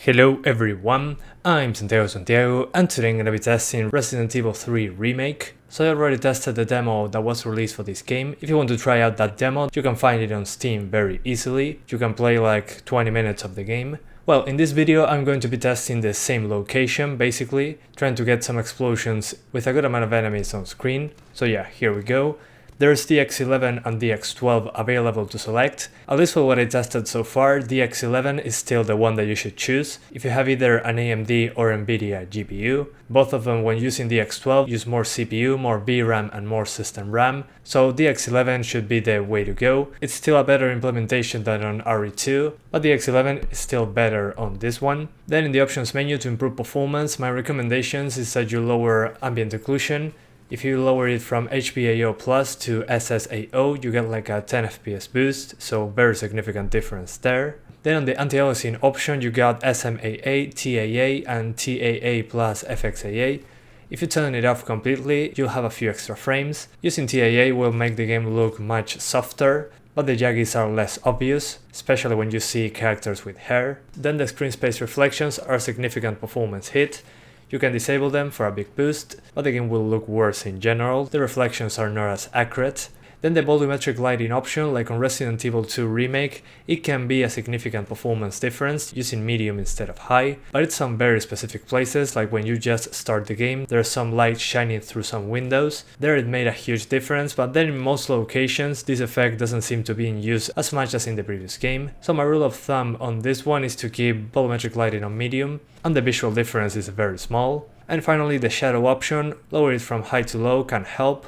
Hello everyone, I'm Santiago, and today I'm gonna be testing Resident Evil 3 Remake. So I already tested the demo that was released for this game. If you want to try out that demo, you can find it on Steam very easily. You can play like 20 minutes of the game. Well, in this video I'm going to be testing the same location, basically, trying to get some explosions with a good amount of enemies on screen. So yeah, here we go. There's DX11 and DX12 available to select. At least for what I tested so far, DX11 is still the one that you should choose. If you have either an AMD or NVidia GPU, both of them when using DX12 use more CPU, more VRAM and more system RAM, so DX11 should be the way to go. It's still a better implementation than on RE2, but DX11 is still better on this one. Then in the options menu to improve performance, my recommendations is that you lower ambient occlusion. If you lower it from HBAO Plus to SSAO, you get like a 10 FPS boost, so very significant difference there. Then on the anti-aliasing option, you got SMAA, TAA, and TAA plus FXAA. If you turn it off completely, you'll have a few extra frames. Using TAA will make the game look much softer, but the jaggies are less obvious, especially when you see characters with hair. Then the screen space reflections are a significant performance hit. You can disable them for a big boost, but the game will look worse in general, the reflections are not as accurate. Then the volumetric lighting option, like on Resident Evil 2 Remake, it can be a significant performance difference using medium instead of high, but it's some very specific places, like when you just start the game, there's some light shining through some windows. There it made a huge difference, but then in most locations this effect doesn't seem to be in use as much as in the previous game. So my rule of thumb on this one is to keep volumetric lighting on medium, and the visual difference is very small. And finally the shadow option, lower it from high to low can help.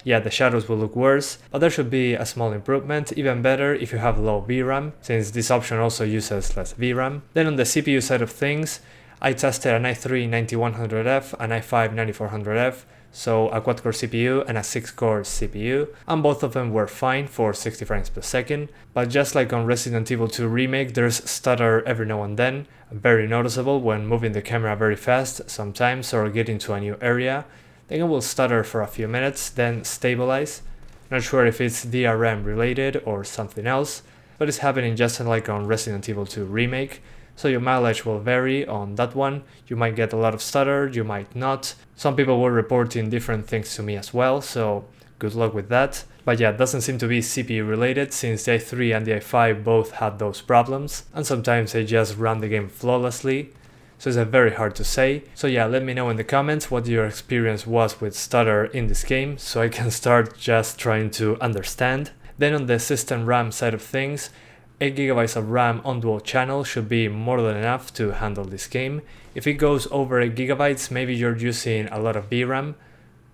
Yeah, the shadows will look worse, but there should be a small improvement, even better if you have low VRAM, since this option also uses less VRAM. Then on the CPU side of things, I tested an i3-9100F, an i5-9400F, so a quad-core CPU and a 6-core CPU, and both of them were fine for 60 frames per second, but just like on Resident Evil 2 Remake, there's stutter every now and then, very noticeable when moving the camera very fast sometimes or getting to a new area. The game will stutter for a few minutes, then stabilize. Not sure if it's DRM related or something else, but it's happening just like on Resident Evil 2 Remake, so your mileage will vary on that one. You might get a lot of stutter, you might not. Some people were reporting different things to me as well, so good luck with that. But yeah, it doesn't seem to be CPU related, since the i3 and the i5 both had those problems, and sometimes they just run the game flawlessly. So it's very hard to say. So yeah, let me know in the comments what your experience was with stutter in this game, so I can start just trying to understand. Then on the system RAM side of things, 8GB of RAM on dual channel should be more than enough to handle this game. If it goes over 8GB, maybe you're using a lot of VRAM.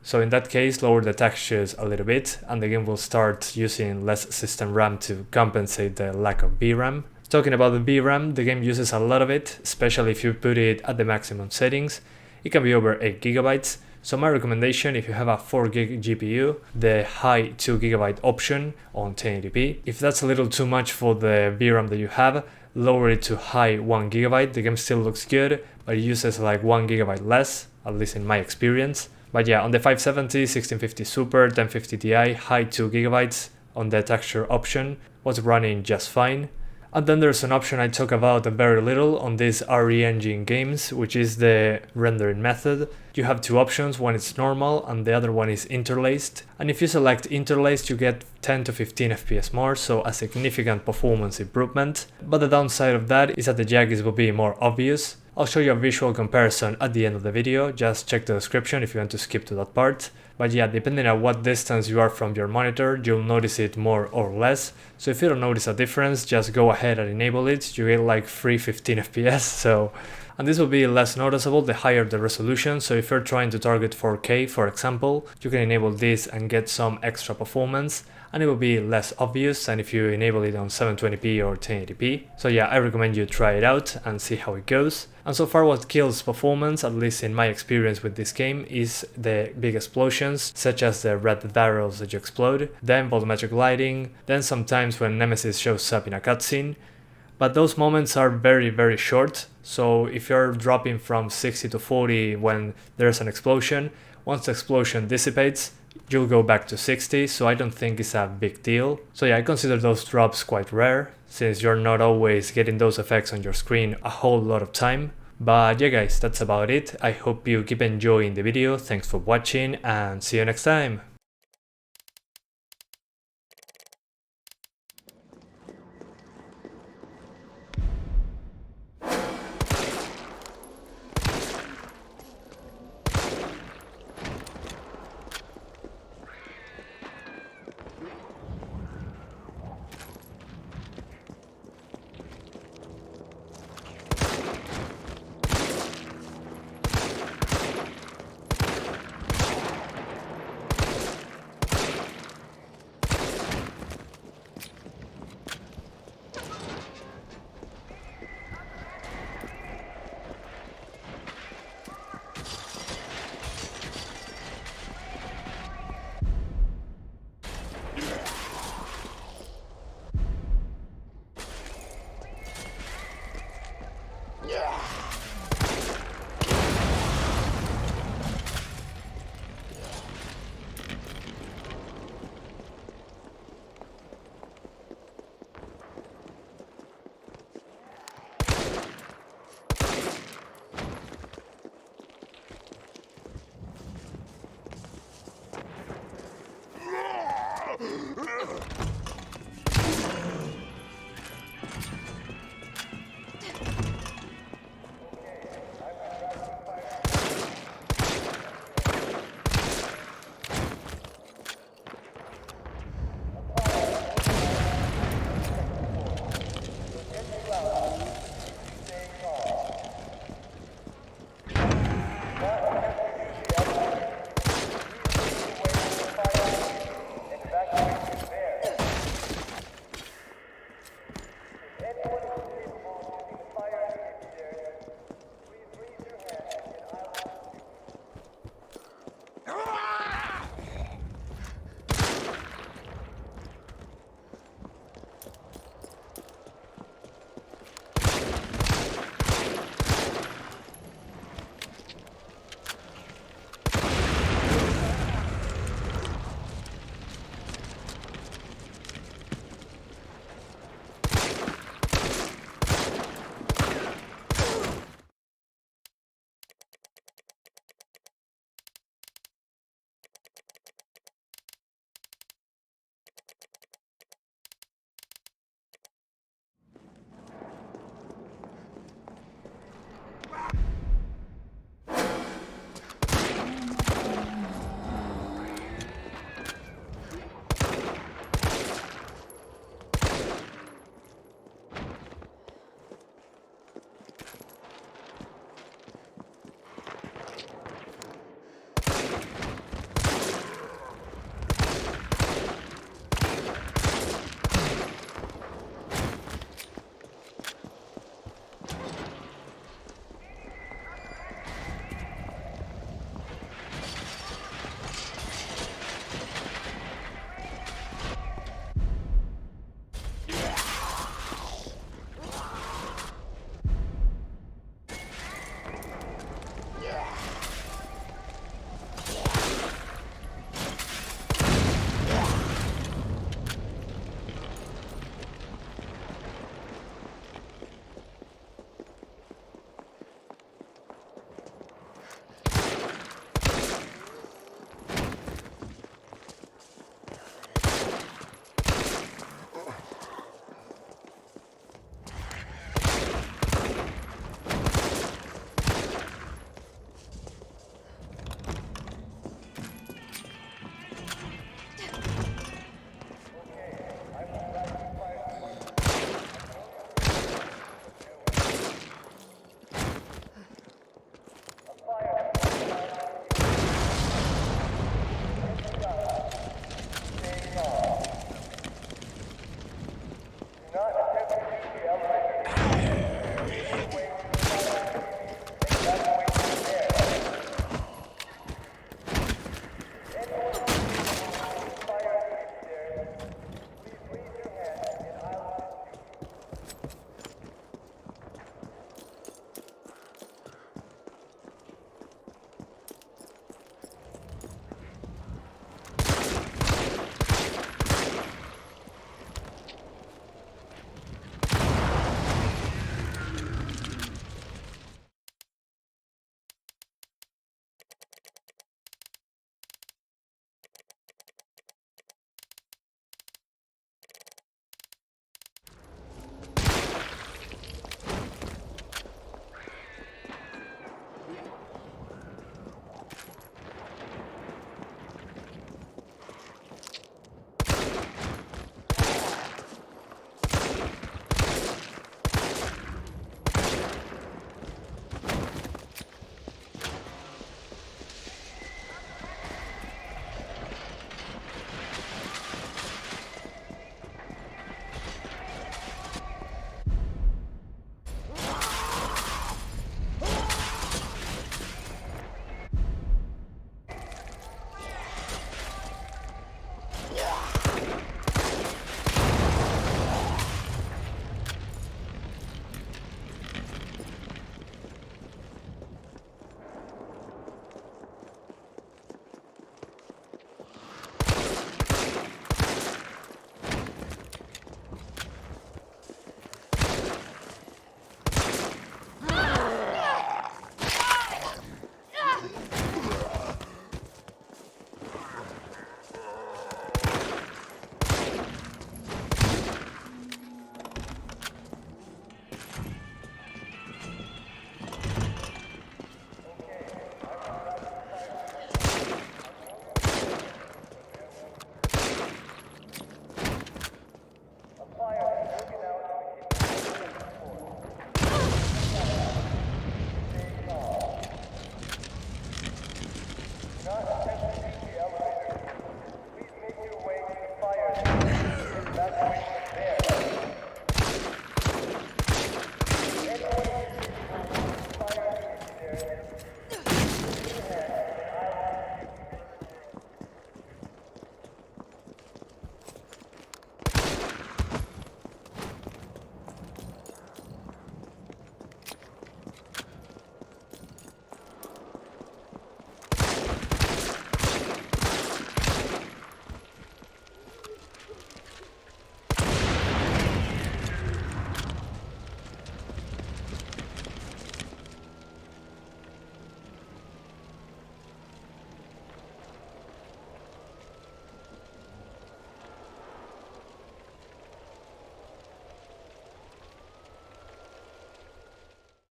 So in that case, lower the textures a little bit, and the game will start using less system RAM to compensate the lack of VRAM. Talking about the VRAM, the game uses a lot of it, especially if you put it at the maximum settings. It can be over 8GB, so my recommendation, if you have a 4GB GPU, the high 2GB option on 1080p. If that's a little too much for the VRAM that you have, lower it to high 1GB. The game still looks good, but it uses like 1GB less, at least in my experience. But yeah, on the 570, 1650 Super, 1050 Ti, high 2GB on the texture option was running just fine. And then there's an option I talk about very little on these RE engine games, which is the rendering method. You have two options, one is normal and the other one is interlaced. And if you select interlaced, you get 10 to 15 FPS more, so a significant performance improvement. But the downside of that is that the jaggies will be more obvious. I'll show you a visual comparison at the end of the video, just check the description if you want to skip to that part. But yeah, depending on what distance you are from your monitor, you'll notice it more or less. So if you don't notice a difference, just go ahead and enable it, you get like 315 FPS, and this will be less noticeable the higher the resolution, so if you're trying to target 4K for example, you can enable this and get some extra performance, and it will be less obvious than if you enable it on 720p or 1080p. So yeah, I recommend you try it out and see how it goes. And so far what kills performance, at least in my experience with this game, is the big explosions, such as the red barrels that you explode, then volumetric lighting, then sometimes when Nemesis shows up in a cutscene. But those moments are very short, so if you're dropping from 60 to 40 when there's an explosion, once the explosion dissipates, you'll go back to 60, so I don't think it's a big deal. So yeah, I consider those drops quite rare, since you're not always getting those effects on your screen a whole lot of time. But yeah guys, that's about it. I hope you keep enjoying the video, thanks for watching and see you next time!